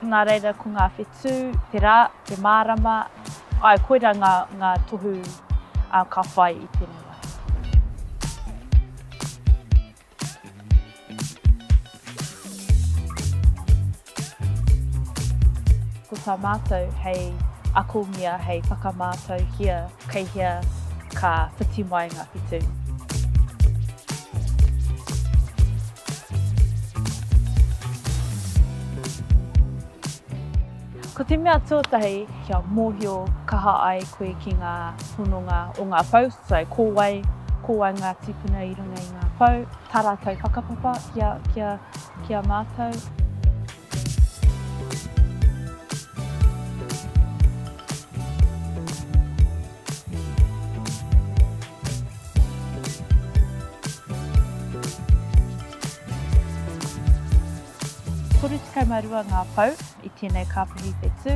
Nā reira ko ngā whetū, te rā, te mārama, ai koera ngā tohu ka whai i tēnei wā. Ko tā mātou hei ako mea hei whakamātou hia, kei hia ka whiti mai ngā whetū. Ko te mea tuatahi, kia mōhio kaha ai koe ki ngā hunonga o ngā pau, so kōwai ngā tipuna i runga i ngā pau, tā rātou whakapapa kia mātou. Kore 32 ngā pau i tēnei kāpahi whetū.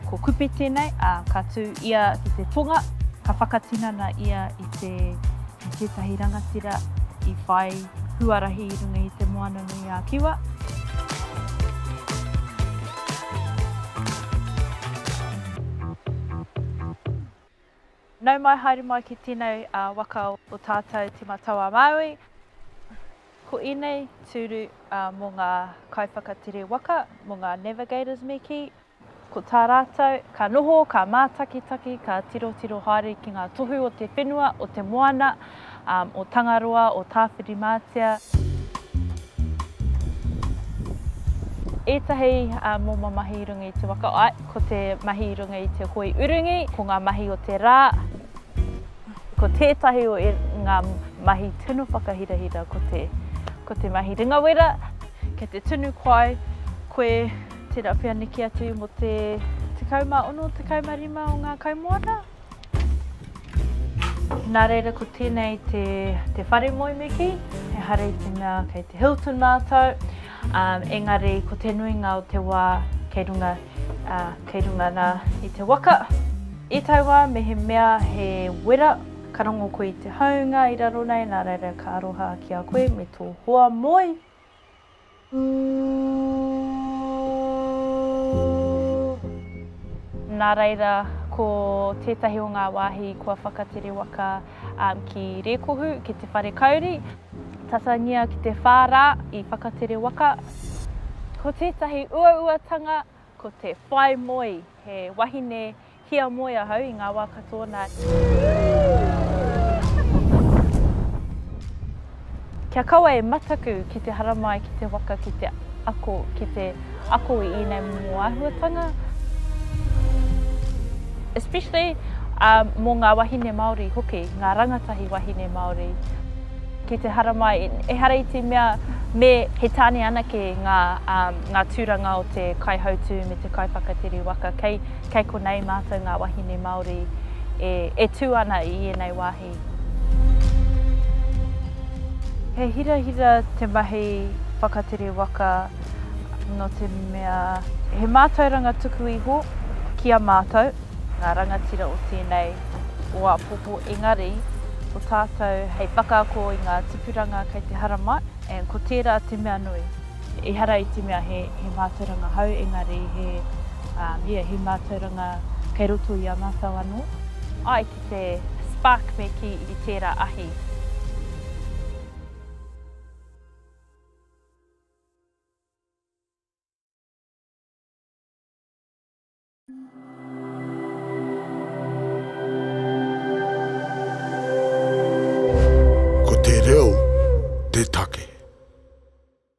Ko kupe tēnei, ka tū ia i te tonga, ka whakatinana ia i tētahi rangatira i whai huarahi i runga i te moana nui a kiwa. Nau mai haere mai ki tēnei waka o tātou te matawa Māui. Ko inei tūru mō ngā kaiwhakatere waka, mō ngā navigators me ki. Ko tā rātou, ka noho, ka mātakitaki, ka tirotiro haere ki ngā tohu o te whenua, o te moana, o Tangaroa, o Tāwhirimātea. Ētahi mō mahi i runga i te waka, ko te mahi i runga i te hoi urungi, ko ngā mahi o te rā, ko tētahi o ngā mahi tunu whakahirahira ko te mahi ringawera, kei te tunu koe te rapia niki atu mo te 16, 15 o ngā kaimoana. Nā reira ko tēnei te whare moi meki, he hara i te mea kei te Hilton mātou, engari ko te nuinga o te wā kei runga nā i te waka. I tai wā me he mea he wera, ka rongo koe i te haunga i raro nei, nā reira ka aroha ki a koe me tō hoa moi. Nā reira, ko tētahi o ngā wāhi kua whakatere waka ki Rēkohu, ki te whare kauri, tatangia ki te whārā i whakatere waka. Ko tētahi ua-uatanga, ko te whai moi, he wahine hia moi ahau i ngā wā katoa. Kia kaua e mataku ki te haramai, ki te waka, ki te ako i nei mō āhuatanga. Especially mō ngā wahine Māori hoki, ngā rangatahi wahine Māori. Ki te haramai, e hara i te mea me he tāne anake ngā tūranga o te kaihautu me te kaiwhakatere waka, kei ko nei mātou ngā wahine Māori e tū ana i enei wāhi. He hira te mahi whakatere waka no te mea, he mātou ranga tuku iho ki a mātou, ngā rangatira o tēnei o a popo engari, o tātou hei whakaako i ngā tipuranga kei te haramai, ko tērā te mea nui. I hara i te mea he mātou ranga hau engari, he mātou ranga kei roto i a mātou anō. Ai ki te spark me ki i tērā ahi.